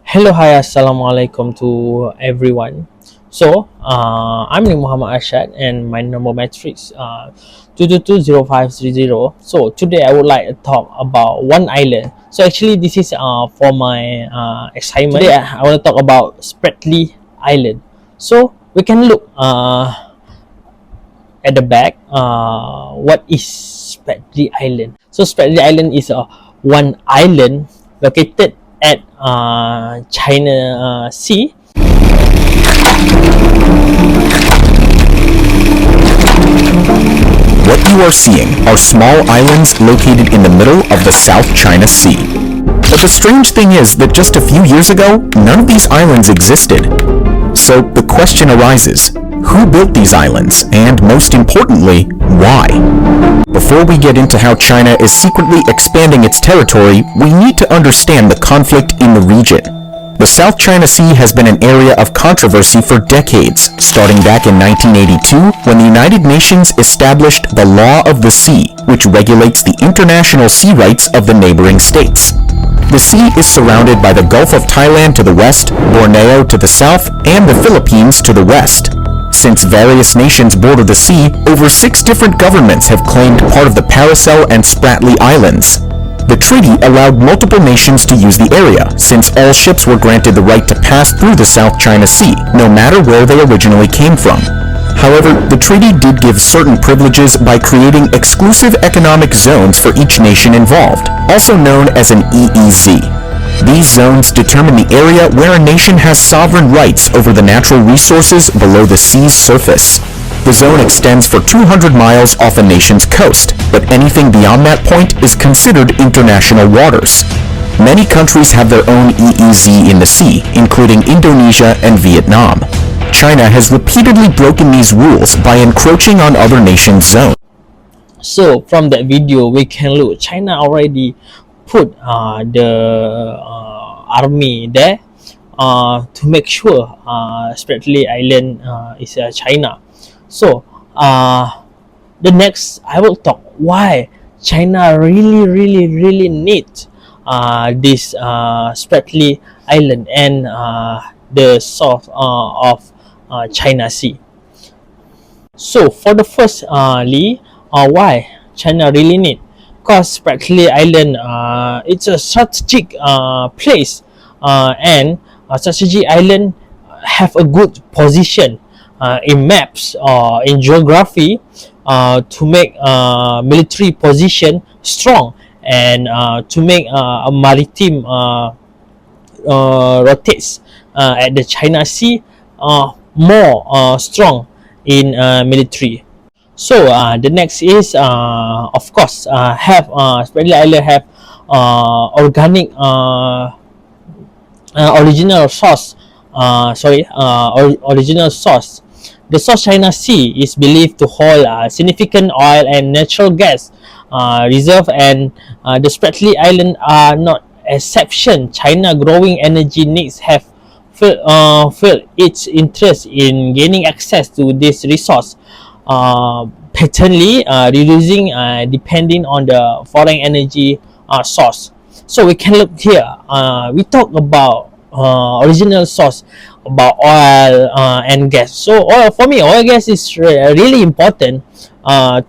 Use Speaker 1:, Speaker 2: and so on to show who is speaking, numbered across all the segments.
Speaker 1: Hello, hi, assalamualaikum to everyone. I'm Muhammad Arshad and my number matrix 2220530. So, today I would like to talk about one island. So, actually, this is for my assignment. Today, I want to talk about Spratly Island. So, we can look at the back. What is Spratly Island? So, Spratly Island is one island located at China Sea.
Speaker 2: What you are seeing are small islands located in the middle of the South China Sea. But the strange thing is that just a few years ago, none of these islands existed. So the question arises, who built these islands, and most importantly, why? Before we get into how China is secretly expanding its territory, we need to understand the conflict in the region. The South China Sea has been an area of controversy for decades, starting back in 1982 when the United Nations established the Law of the Sea, which regulates the international sea rights of the neighboring states. The sea is surrounded by the Gulf of Thailand to the west, Borneo to the south, and the Philippines to the west. Since various nations border the sea, over 6 different governments have claimed part of the Paracel and Spratly Islands. The treaty allowed multiple nations to use the area, since all ships were granted the right to pass through the South China Sea, no matter where they originally came from. However, the treaty did give certain privileges by creating exclusive economic zones for each nation involved, also known as an EEZ. These zones determine the area where a nation has sovereign rights over the natural resources below the sea's surface. The zone extends for 200 miles off a nation's coast, but anything beyond that point is considered international waters. Many countries have their own EEZ in the sea, including Indonesia and Vietnam. China has repeatedly broken these rules by encroaching on other nations' zones.
Speaker 1: So, from that video, we can look. China already put the army there to make sure Spratly Island is China. So, the next I will talk why China really need this Spratly Island and the south of China Sea. So, for the first why China really need, because Spratly Island it's a strategic place and strategic island have a good position in maps or in geography to make military position strong and to make a maritime rotates at the China Sea more strong in military. So the next is of course have Spratly Island have organic original source. Original source. The South China Sea is believed to hold significant oil and natural gas reserve, and the Spratly Island are not exception. China growing energy needs have felt its interest in gaining access to this resource, patently reducing depending on the foreign energy source. So we can look here. We talk about original source about oil and gas. So for me, oil and gas is really important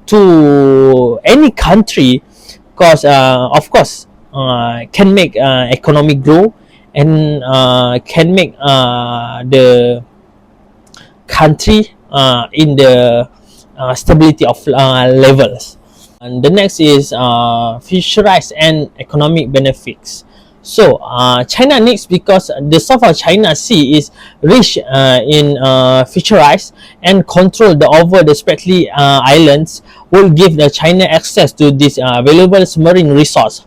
Speaker 1: to any country, because of course can make economic grow and can make the country in the stability of levels. And the next is fisheries and economic benefits. So China needs, because the South of China Sea is rich in fisheries, and control over the Spratly Islands will give the China access to this valuable marine resource.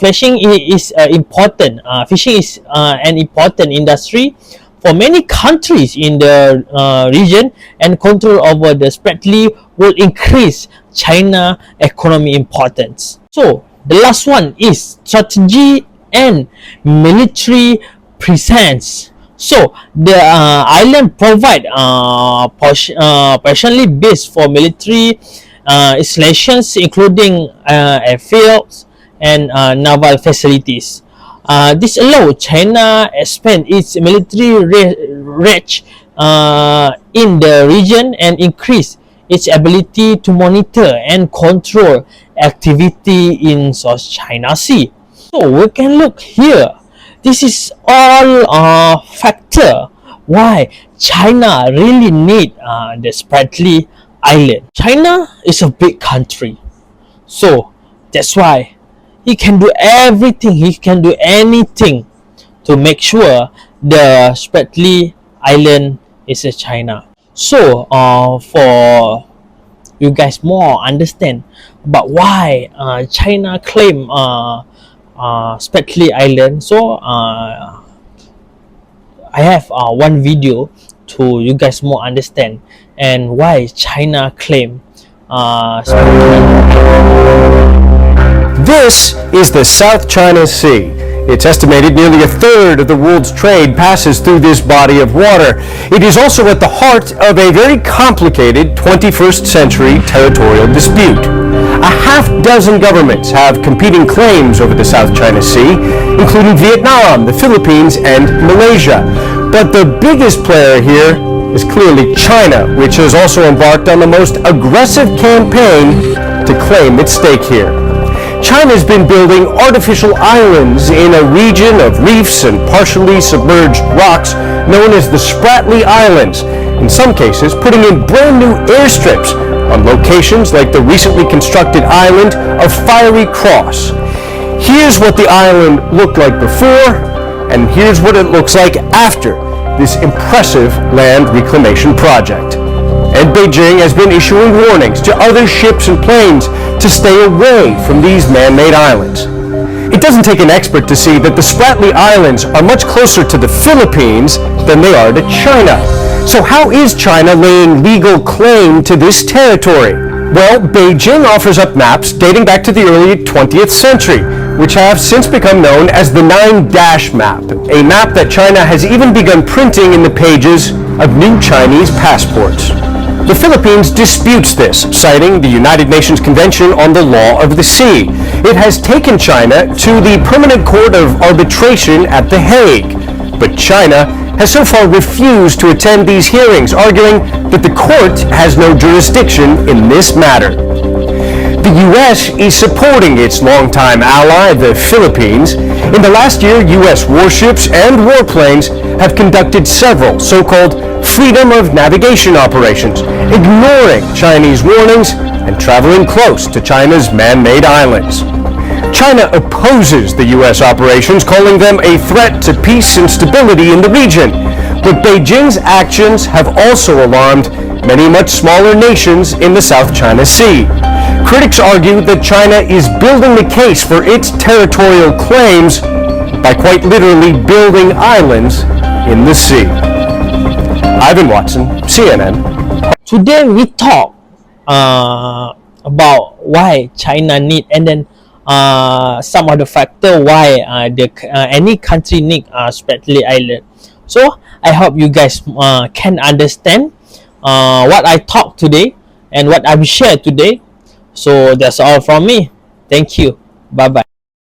Speaker 1: Fishing is important. Fishing is an important industry for many countries in the region, and control over the Spratly will increase China economy importance. So the last one is strategy and military presence. So the island provide partially base for military installations, including airfields and naval facilities. This allowed China expand its military reach in the region and increase its ability to monitor and control activity in South China Sea. So we can look here. This is all factor why China really need the Spratly Island. China is a big country, so that's why he can do everything, he can do anything to make sure the Spratly Island is a China. So for you guys more understand about why China claim Spratly Island, so I have one video to you guys more understand and why China claim
Speaker 3: This is the South China Sea. It's estimated nearly a third of the world's trade passes through this body of water. It is also at the heart of a very complicated 21st century territorial dispute. A half dozen governments have competing claims over the South China Sea, including Vietnam, the Philippines, and Malaysia. But the biggest player here is clearly China, which has also embarked on the most aggressive campaign to claim its stake here. China's been building artificial islands in a region of reefs and partially submerged rocks known as the Spratly Islands, in some cases putting in brand new airstrips on locations like the recently constructed island of Fiery Cross. Here's what the island looked like before, and here's what it looks like after this impressive land reclamation project. And Beijing has been issuing warnings to other ships and planes to stay away from these man-made islands. It doesn't take an expert to see that the Spratly Islands are much closer to the Philippines than they are to China. So how is China laying legal claim to this territory? Well, Beijing offers up maps dating back to the early 20th century, which have since become known as the 9-dash map, a map that China has even begun printing in the pages of new Chinese passports. The Philippines disputes this, citing the United Nations Convention on the Law of the Sea. It has taken China to the Permanent Court of Arbitration at The Hague. But China has so far refused to attend these hearings, arguing that the court has no jurisdiction in this matter. The U.S. is supporting its longtime ally, the Philippines. In the last year, U.S. warships and warplanes have conducted several so-called freedom of navigation operations, ignoring Chinese warnings and traveling close to China's man-made islands. China opposes the U.S. operations, calling them a threat to peace and stability in the region. But Beijing's actions have also alarmed many much smaller nations in the South China Sea. Critics argue that China is building the case for its territorial claims by quite literally building islands in the sea. Ivan Watson, CNN.
Speaker 1: Today we talk about why China need, and then some of the factor why any country need Spratly Island. So I hope you guys can understand what I talked today and what I've shared today. So that's all from me. Thank you. Bye bye.